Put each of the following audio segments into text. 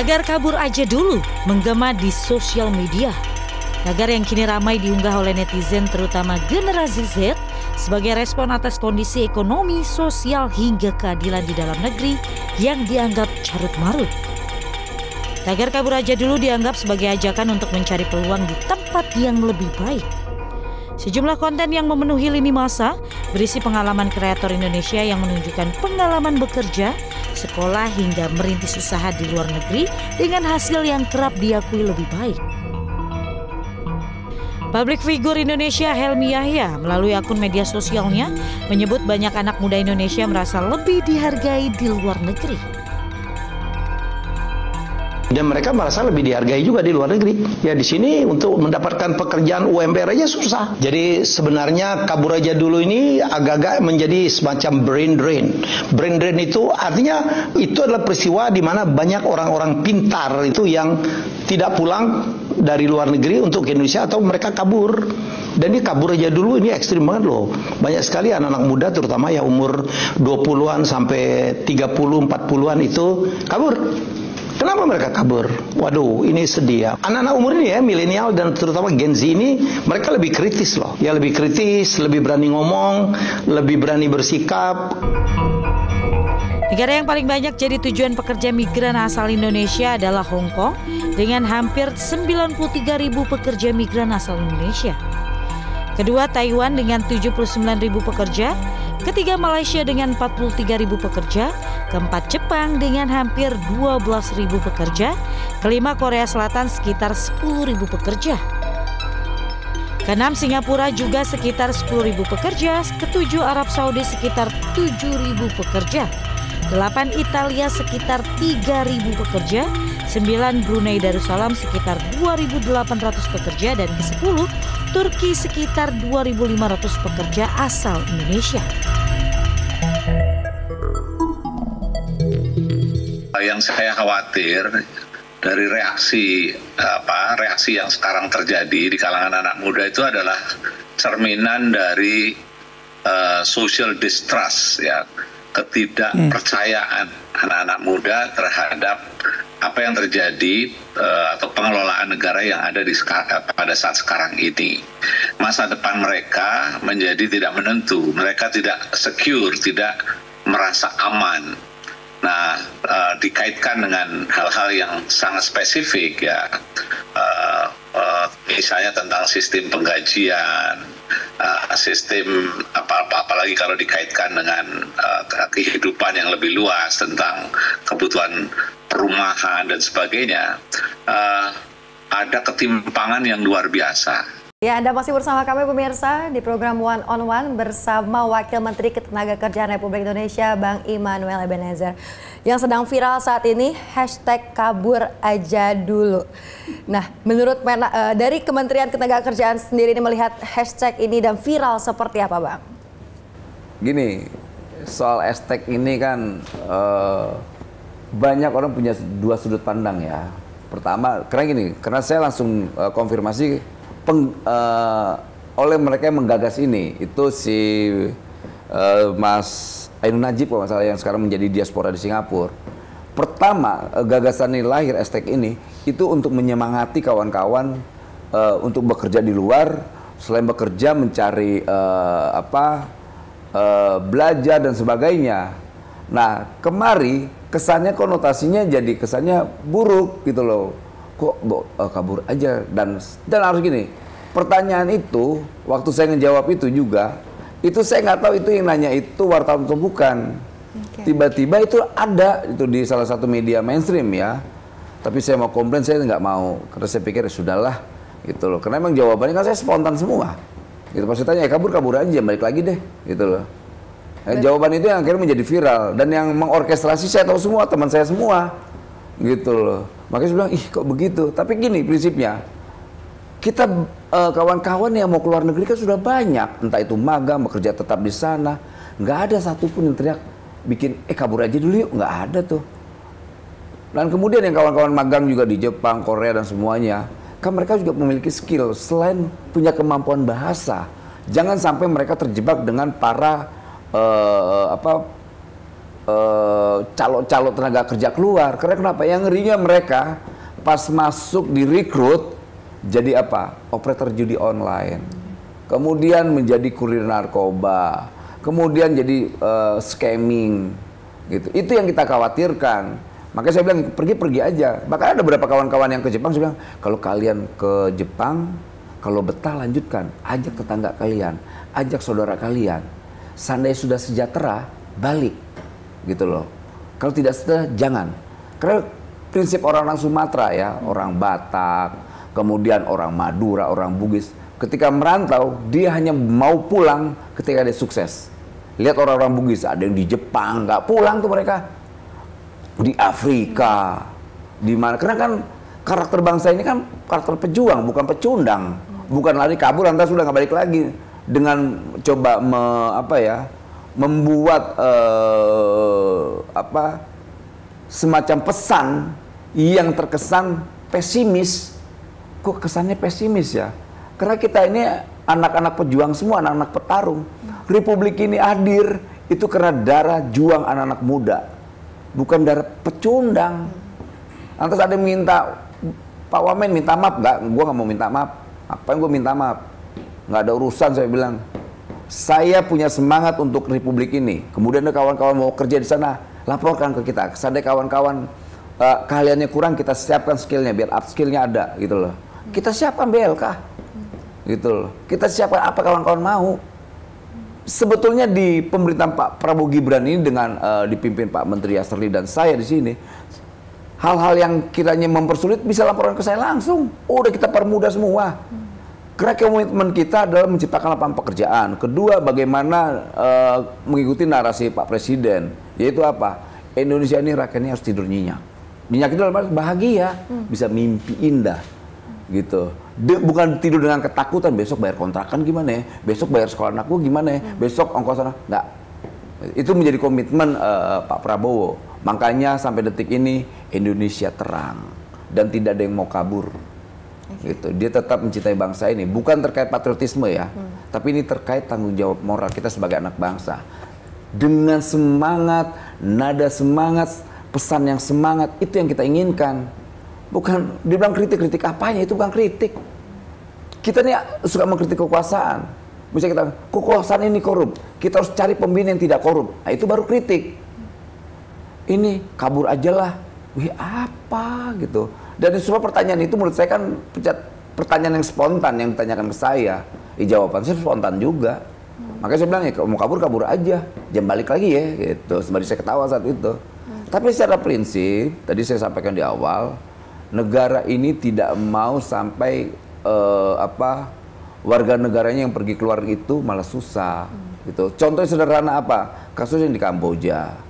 Tagar kabur aja dulu menggema di sosial media. Tagar yang kini ramai diunggah oleh netizen terutama generasi Z sebagai respon atas kondisi ekonomi, sosial hingga keadilan di dalam negeri yang dianggap carut marut. Tagar kabur aja dulu dianggap sebagai ajakan untuk mencari peluang di tempat yang lebih baik. Sejumlah konten yang memenuhi lini masa berisi pengalaman kreator Indonesia yang menunjukkan pengalaman bekerja, sekolah hingga merintis usaha di luar negeri dengan hasil yang kerap diakui lebih baik. Publik figur Indonesia Helmi Yahya melalui akun media sosialnya menyebut banyak anak muda Indonesia merasa lebih dihargai di luar negeri. Dan mereka merasa lebih dihargai juga di luar negeri. Ya di sini untuk mendapatkan pekerjaan UMR aja susah. Jadi sebenarnya kabur aja dulu ini agak-agak menjadi semacam brain drain. Brain drain itu artinya itu adalah peristiwa di mana banyak orang-orang pintar itu yang tidak pulang dari luar negeri untuk ke Indonesia atau mereka kabur. Dan ini kabur aja dulu ini ekstrim banget loh. Banyak sekali anak-anak muda terutama yang umur 20-an sampai 30, 40-an itu kabur. Kenapa mereka kabur? Waduh, ini sedih ya. Anak-anak umur ini ya, milenial dan terutama Gen Z ini, mereka lebih kritis loh. Ya lebih kritis, lebih berani ngomong, lebih berani bersikap. Negara yang paling banyak jadi tujuan pekerja migran asal Indonesia adalah Hong Kong dengan hampir 93.000 pekerja migran asal Indonesia. Kedua Taiwan dengan 79.000 pekerja, ketiga Malaysia dengan 43.000 pekerja, keempat Jepang dengan hampir 12.000 pekerja, kelima Korea Selatan sekitar 10.000 pekerja. Keenam Singapura juga sekitar 10.000 pekerja, ketujuh Arab Saudi sekitar 7.000 pekerja, 8 Italia sekitar 3.000 pekerja, 9 Brunei Darussalam sekitar 2.800 pekerja, dan ke-10 Turki sekitar 2.500 pekerja asal Indonesia. Yang saya khawatir dari reaksi yang sekarang terjadi di kalangan anak muda itu adalah cerminan dari social distrust, ya, ketidakpercayaan anak-anak muda terhadap apa yang terjadi atau pengelolaan negara yang ada pada saat sekarang ini. Masa depan mereka menjadi tidak menentu, mereka tidak secure, tidak merasa aman. Nah, dikaitkan dengan hal-hal yang sangat spesifik, ya, misalnya tentang sistem penggajian, sistem apalagi kalau dikaitkan dengan kehidupan yang lebih luas tentang kebutuhan perumahan dan sebagainya, ada ketimpangan yang luar biasa. Ya, Anda masih bersama kami pemirsa di program One on One bersama Wakil Menteri Ketenagakerjaan Republik Indonesia Bang Immanuel Ebenezer. Yang sedang viral saat ini hashtag kabur aja dulu. Nah, menurut dari Kementerian Ketenagakerjaan sendiri ini melihat hashtag ini dan viral seperti apa, Bang? Gini, soal hashtag ini kan banyak orang punya dua sudut pandang ya. Pertama, karena saya langsung konfirmasi oleh mereka yang menggagas ini, itu si Mas Ainun Najib kalau masalah yang sekarang menjadi diaspora di Singapura. Pertama, gagasan ini lahir hashtag ini itu untuk menyemangati kawan-kawan untuk bekerja di luar, selain bekerja mencari belajar dan sebagainya. Nah, kemari kesannya konotasinya jadi kesannya buruk gitu loh. Kok kabur aja dan harus gini. Pertanyaan itu waktu saya ngejawab itu juga, itu saya nggak tahu itu yang nanya itu wartawan atau bukan. Tiba-tiba itu ada itu di salah satu media mainstream ya. Tapi saya mau komplain, saya nggak mau karena saya pikir ya sudahlah gitu loh. Karena emang jawabannya kan saya spontan semua. Gitu pas saya tanya kabur aja, balik lagi deh gitu loh. Jawaban itu yang akhirnya menjadi viral dan yang mengorkestrasi saya tahu semua, teman saya semua gitu loh. Makanya saya bilang, ih kok begitu. Tapi gini prinsipnya, kita kawan-kawan yang mau keluar negeri kan sudah banyak. Entah itu magang, bekerja tetap di sana. Nggak ada satupun yang teriak, bikin, kabur aja dulu yuk. Nggak ada tuh. Dan kemudian yang kawan-kawan magang juga di Jepang, Korea, dan semuanya. Kan mereka juga memiliki skill. Selain punya kemampuan bahasa, jangan sampai mereka terjebak dengan para calo-calo tenaga kerja keluar. Karena kenapa? Yang ngerinya mereka pas masuk direkrut jadi apa? Operator judi online. Kemudian menjadi kurir narkoba. Kemudian jadi scamming gitu. Itu yang kita khawatirkan. Makanya saya bilang pergi aja. Bahkan ada beberapa kawan-kawan yang ke Jepang, saya bilang kalau kalian ke Jepang, kalau betah lanjutkan, ajak tetangga kalian, ajak saudara kalian. Seandainya sudah sejahtera, balik gitu loh. Kalau tidak sejahtera, jangan. Karena prinsip orang-orang Sumatera ya, orang Batak, kemudian orang Madura, orang Bugis, ketika merantau dia hanya mau pulang ketika dia sukses. Lihat orang-orang Bugis, ada yang di Jepang nggak pulang tuh mereka, di Afrika, di mana? Karena kan karakter bangsa ini kan karakter pejuang, bukan pecundang, bukan lari kabur lantas sudah nggak balik lagi. Dengan coba membuat semacam pesan yang terkesan pesimis. Kok kesannya pesimis ya? Karena kita ini anak-anak pejuang semua, anak-anak petarung. Republik ini hadir itu karena darah juang anak-anak muda, bukan darah pecundang. Lantas ada yang minta, Pak Wamen minta maaf, gue nggak mau minta maaf. Apa yang gue minta maaf? Nggak ada urusan, saya bilang. Saya punya semangat untuk Republik ini. Kemudian ada kawan-kawan mau kerja di sana, laporkan ke kita. Seandainya kawan-kawan kaliannya kurang, kita siapkan skillnya biar upskillnya ada, gitu loh. Kita siapkan BLK, gitu loh. Kita siapkan apa kawan-kawan mau. Sebetulnya di pemerintahan Pak Prabowo Gibran ini dengan dipimpin Pak Menteri Yasserli dan saya di sini, hal-hal yang kiranya mempersulit bisa laporan ke saya langsung. Udah kita permudah semua. Karena komitmen kita adalah menciptakan lapangan pekerjaan. Kedua, bagaimana mengikuti narasi Pak Presiden, yaitu apa? Indonesia ini rakyatnya harus tidur nyenyak. Nyenyak itu dalam arti bahagia, bisa mimpi indah, gitu. Bukan tidur dengan ketakutan, besok bayar kontrakan gimana ya, besok bayar sekolah anakku gimana ya, besok ongkos sana. Enggak. Itu menjadi komitmen Pak Prabowo. Makanya sampai detik ini Indonesia terang dan tidak ada yang mau kabur. Gitu. Dia tetap mencintai bangsa ini, bukan terkait patriotisme ya, tapi ini terkait tanggung jawab moral kita sebagai anak bangsa. Dengan semangat, nada semangat, pesan yang semangat, itu yang kita inginkan. Bukan dibilang kritik apanya, itu bukan kritik. Kita nih suka mengkritik kekuasaan. Misalnya kita, kekuasaan ini korup, kita harus cari pemimpin yang tidak korup. Nah, itu baru kritik. Ini kabur aja lah, wih apa gitu. Dan semua pertanyaan itu menurut saya kan pertanyaan yang spontan yang ditanyakan ke saya. Jawaban saya spontan juga. Makanya saya bilang ya mau kabur aja, jangan balik lagi ya gitu. Sembari saya ketawa saat itu. Tapi secara prinsip, tadi saya sampaikan di awal, negara ini tidak mau sampai warga negaranya yang pergi keluar itu malah susah gitu. Contohnya sederhana apa? Kasus yang di Kamboja.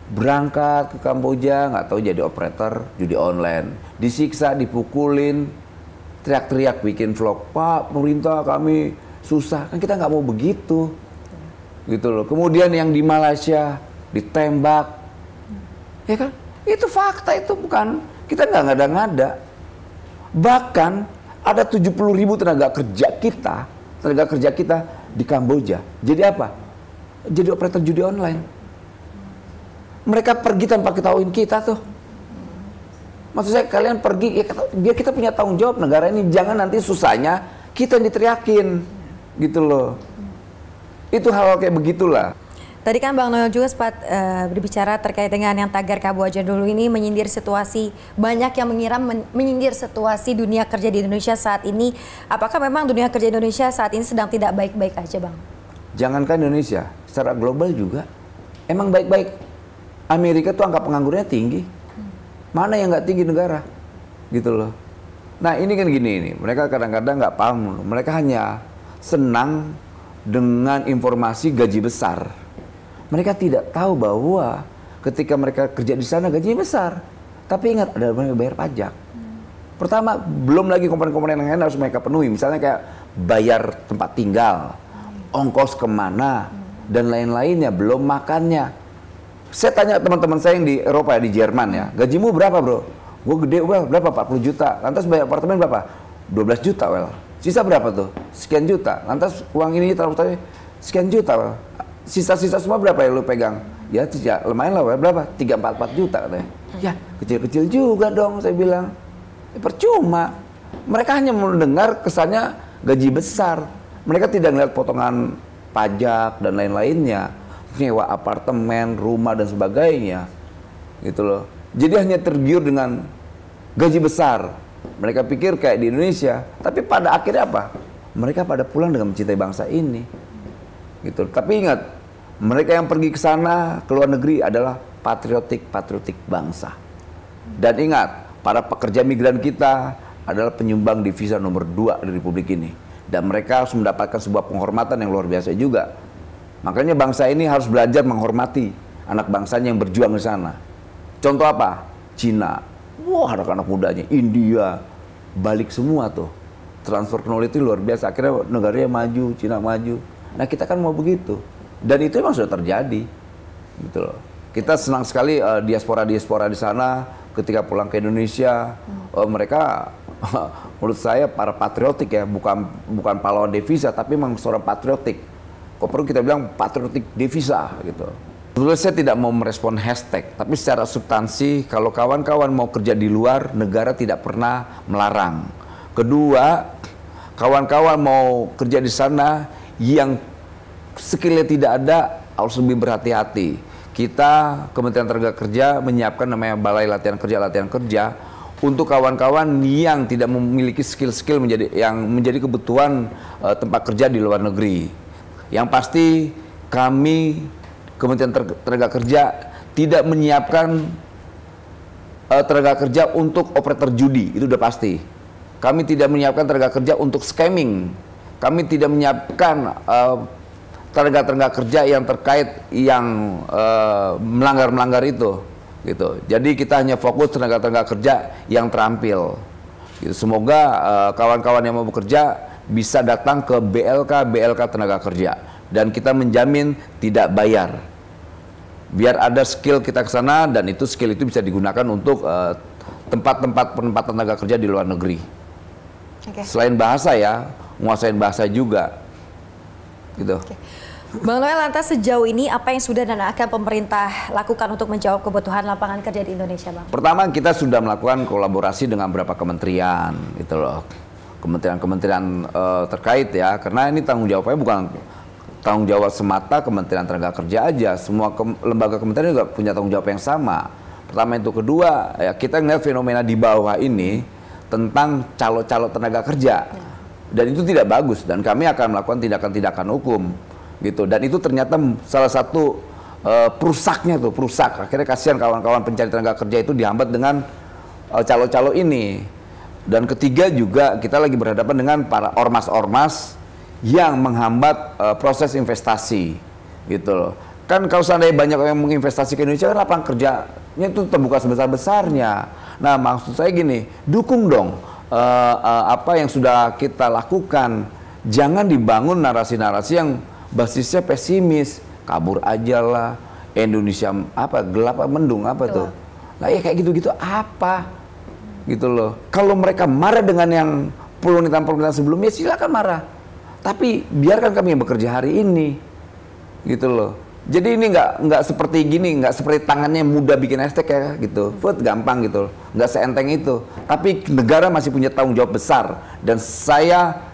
Berangkat ke Kamboja, nggak tahu jadi operator judi online, disiksa, dipukulin, teriak-teriak bikin vlog, Pak pemerintah kami susah, kan kita nggak mau begitu, gitu loh. Kemudian yang di Malaysia ditembak, ya kan, itu fakta, itu bukan kita nggak ngada-ngada. Bahkan ada 70.000 tenaga kerja kita di Kamboja. Jadi apa? Jadi operator judi online. Mereka pergi tanpa ketahuin kita tuh. Maksud saya kalian pergi, ya biar kita punya tanggung jawab negara ini. Jangan nanti susahnya kita yang diteriakin. Gitu loh. Itu hal kayak begitulah. Tadi kan Bang Noel juga sempat berbicara terkait dengan yang tagar Kamboja dulu ini menyindir situasi. Banyak yang mengira menyindir situasi dunia kerja di Indonesia saat ini. Apakah memang dunia kerja Indonesia saat ini sedang tidak baik-baik aja Bang? Jangankan Indonesia, secara global juga emang baik-baik. Amerika tuh angka penganggurannya tinggi. Mana yang nggak tinggi negara? Gitu loh. Nah ini kan gini nih, mereka kadang-kadang nggak paham. Mereka hanya senang dengan informasi gaji besar. Mereka tidak tahu bahwa ketika mereka kerja di sana gajinya besar. Tapi ingat, ada mereka bayar pajak. Pertama, belum lagi komponen-komponen yang lain harus mereka penuhi. Misalnya kayak bayar tempat tinggal, ongkos kemana, dan lain-lainnya, belum makannya. Saya tanya teman-teman saya yang di Eropa ya, di Jerman ya, gajimu berapa bro? Gue gede, berapa? 40 juta. Lantas bayar apartemen berapa? 12 juta, well. Sisa berapa tuh? Sekian juta. Lantas uang ini taruh sekian juta, well. Sisa-sisa semua berapa ya lu pegang? Ya lumayan lah, berapa? 3-4 juta katanya. Ya kecil-kecil juga dong, saya bilang. Percuma. Mereka hanya mendengar kesannya gaji besar. Mereka tidak melihat potongan pajak dan lain-lainnya, nyewa apartemen, rumah dan sebagainya, gitu loh. Jadi hanya tergiur dengan gaji besar. Mereka pikir kayak di Indonesia, tapi pada akhirnya apa? Mereka pada pulang dengan mencintai bangsa ini, gitu. Tapi ingat, mereka yang pergi ke sana, ke luar negeri adalah patriotik bangsa. Dan ingat, para pekerja migran kita adalah penyumbang devisa nomor 2 di Republik ini. Dan mereka harus mendapatkan sebuah penghormatan yang luar biasa juga. Makanya bangsa ini harus belajar menghormati anak bangsanya yang berjuang di sana. Contoh apa? Cina. Wah, anak-anak mudanya. India. Balik semua tuh. Transfer knowledge itu luar biasa. Akhirnya negaranya maju, Cina maju. Nah, kita kan mau begitu. Dan itu memang sudah terjadi. Gitu loh. Kita senang sekali diaspora-diaspora di sana ketika pulang ke Indonesia. Mereka menurut saya para patriotik ya, bukan pahlawan devisa, tapi memang seorang patriotik. Kok perlu kita bilang patriotik devisa gitu. Sebetulnya saya tidak mau merespon hashtag, tapi secara substansi kalau kawan-kawan mau kerja di luar, negara tidak pernah melarang. Kedua, kawan-kawan mau kerja di sana yang skillnya tidak ada harus lebih berhati-hati. Kita Kementerian Tenaga Kerja menyiapkan namanya Balai Latihan Kerja untuk kawan-kawan yang tidak memiliki skill-skill yang menjadi kebutuhan tempat kerja di luar negeri. Yang pasti kami Kementerian Tenaga Kerja tidak menyiapkan tenaga kerja untuk operator judi, itu udah pasti. Kami tidak menyiapkan tenaga kerja untuk scamming. Kami tidak menyiapkan tenaga kerja yang terkait yang melanggar itu. Gitu. Jadi kita hanya fokus tenaga kerja yang terampil. Gitu. Semoga kawan-kawan yang mau bekerja bisa datang ke BLK tenaga kerja dan kita menjamin tidak bayar. Biar ada skill kita ke sana dan itu skill itu bisa digunakan untuk tempat-tempat penempatan tenaga kerja di luar negeri. Selain bahasa ya, menguasain bahasa juga. Gitu. Bang Noel, lantas sejauh ini apa yang sudah dan akan pemerintah lakukan untuk menjawab kebutuhan lapangan kerja di Indonesia, Bang? Pertama, kita sudah melakukan kolaborasi dengan beberapa kementerian, gitu loh. Kementerian terkait ya, karena ini tanggung jawabnya bukan tanggung jawab semata Kementerian Tenaga Kerja aja, semua lembaga kementerian juga punya tanggung jawab yang sama. Pertama itu, kedua, ya kita ngeliat fenomena di bawah ini tentang calo-calo tenaga kerja, dan itu tidak bagus, dan kami akan melakukan tindakan-tindakan hukum. Gitu. Dan itu ternyata salah satu perusak. Akhirnya kasihan kawan-kawan pencari tenaga kerja itu dihambat dengan calo-calo ini. Dan ketiga juga kita lagi berhadapan dengan para ormas-ormas yang menghambat proses investasi, gitu loh. Kan kalau seandainya banyak yang menginvestasi ke Indonesia, kan lapangan kerjanya itu terbuka sebesar-besarnya. Nah, maksud saya gini, dukung dong apa yang sudah kita lakukan. Jangan dibangun narasi-narasi yang basisnya pesimis, kabur aja lah, Indonesia apa gelap mendung apa tuh. Nah ya kayak gitu-gitu apa gitu loh. Kalau mereka marah dengan yang pemerintahan sebelumnya, silakan marah, tapi biarkan kami yang bekerja hari ini gitu loh. Jadi ini nggak seperti gini, nggak seperti tangannya mudah bikin hashtag ya gitu, gampang gitu, nggak seenteng itu. Tapi negara masih punya tanggung jawab besar, dan saya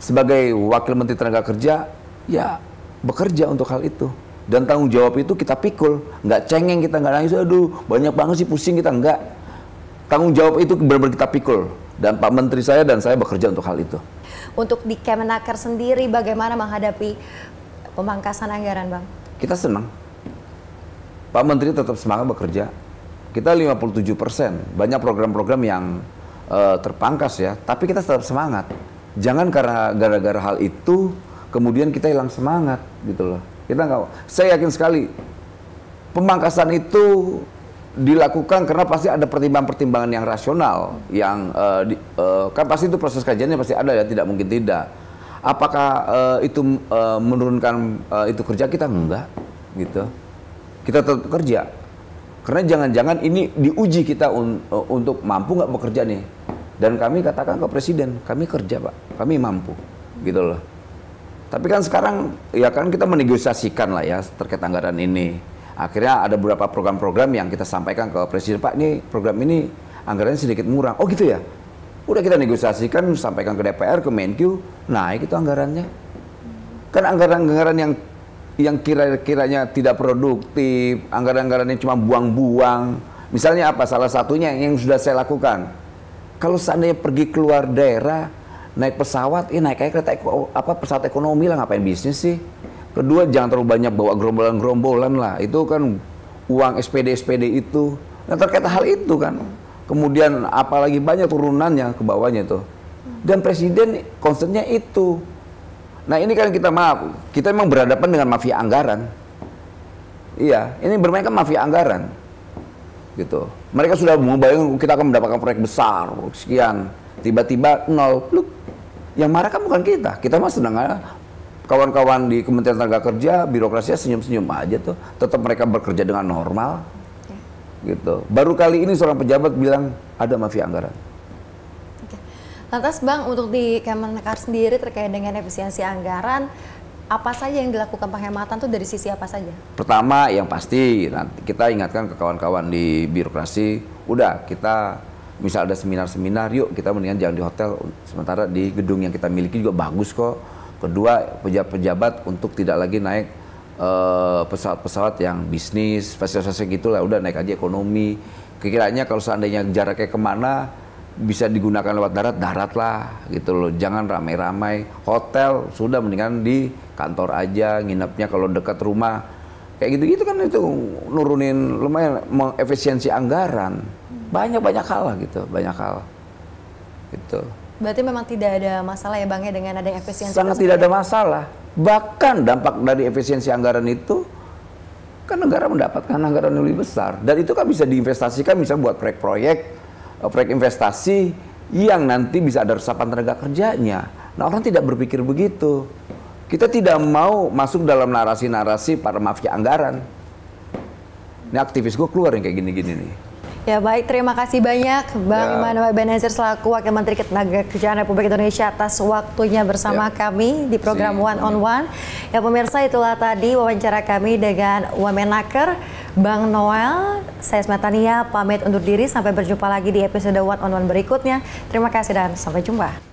sebagai Wakil Menteri Tenaga Kerja ya bekerja untuk hal itu, dan tanggung jawab itu kita pikul, nggak cengeng kita, nggak nangis, aduh banyak banget sih pusing kita, nggak. Tanggung jawab itu benar-benar kita pikul, dan Pak Menteri saya dan saya bekerja untuk hal itu. Untuk di Kemenaker sendiri bagaimana menghadapi pemangkasan anggaran, Bang? Kita senang, Pak Menteri tetap semangat bekerja. Kita 57%, banyak program-program yang terpangkas ya, tapi kita tetap semangat. Jangan karena gara-gara hal itu kemudian kita hilang semangat gitu loh. Kita nggak. Saya yakin sekali pemangkasan itu dilakukan karena pasti ada pertimbangan-pertimbangan yang rasional, yang kan pasti itu proses kajiannya pasti ada ya, tidak mungkin tidak. Apakah itu menurunkan itu kerja kita? Enggak gitu. Kita tetap bekerja karena jangan-jangan ini diuji kita untuk mampu nggak bekerja nih. Dan kami katakan ke Presiden, kami kerja Pak, kami mampu gitu loh. Tapi kan sekarang ya kan kita menegosiasikan lah ya terkait anggaran ini. Akhirnya ada beberapa program-program yang kita sampaikan ke Presiden, Pak, ini program ini anggarannya sedikit murah. Oh gitu ya? Udah kita negosiasikan, sampaikan ke DPR, ke Menkyu, naik itu anggarannya. Kan anggaran-anggaran yang kira-kiranya tidak produktif, anggaran-anggaran yang cuma buang-buang. Misalnya apa? Salah satunya yang sudah saya lakukan. Kalau seandainya pergi keluar daerah, naik pesawat, naik kayak pesawat ekonomi lah, ngapain bisnis sih? Kedua, jangan terlalu banyak bawa gerombolan-gerombolan lah. Itu kan uang SPD itu. Nah, terkait hal itu kan. Kemudian apalagi banyak turunannya ke bawahnya tuh. Dan Presiden concernnya itu. Nah ini kan kita memang berhadapan dengan mafia anggaran. Iya, ini bermain kan mafia anggaran. Gitu. Mereka sudah membayang kita akan mendapatkan proyek besar, sekian. Tiba-tiba nol. Look, yang marah kan bukan kita. Kita mah sedang kawan-kawan di Kementerian Tenaga Kerja, birokrasinya senyum-senyum aja tuh. Tetap mereka bekerja dengan normal. Gitu. Baru kali ini seorang pejabat bilang ada mafia anggaran. Lantas Bang, untuk di Kemenkar sendiri terkait dengan efisiensi anggaran, apa saja yang dilakukan penghematan tuh dari sisi apa saja? Pertama, yang pasti nanti kita ingatkan ke kawan-kawan di birokrasi, udah kita misal ada seminar-seminar, yuk kita mendingan jangan di hotel, sementara di gedung yang kita miliki juga bagus kok. Kedua, pejabat-pejabat untuk tidak lagi naik pesawat-pesawat yang bisnis, fasilitas gitulah, udah naik aja ekonomi. Kira-kiranya kalau seandainya jaraknya kemana, bisa digunakan lewat darat lah gitu loh, jangan ramai-ramai. Hotel sudah mendingan di kantor aja, nginepnya kalau dekat rumah kayak gitu-gitu kan, itu nurunin lumayan, mengefisiensi anggaran. Banyak hal lah gitu, banyak hal gitu. Berarti memang tidak ada masalah ya Bang ya dengan ada efisiensi? Sangat tidak ada masalah. Bahkan dampak dari efisiensi anggaran itu kan negara mendapatkan anggaran yang lebih besar, dan itu kan bisa diinvestasikan misalnya buat proyek investasi yang nanti bisa ada resapan tenaga kerjanya. Nah, orang tidak berpikir begitu. Kita tidak mau masuk dalam narasi-narasi para mafia anggaran. Ini aktivis gue keluar yang kayak gini-gini nih. Ya baik, terima kasih banyak Bang Immanuel Ebenezer selaku Wakil Menteri Ketenagakerjaan Republik Indonesia atas waktunya bersama kami di program One on One. Ya pemirsa, itulah tadi wawancara kami dengan Wamenaker Bang Noel. Saya Smetania pamit undur diri, sampai berjumpa lagi di episode One on One berikutnya. Terima kasih dan sampai jumpa.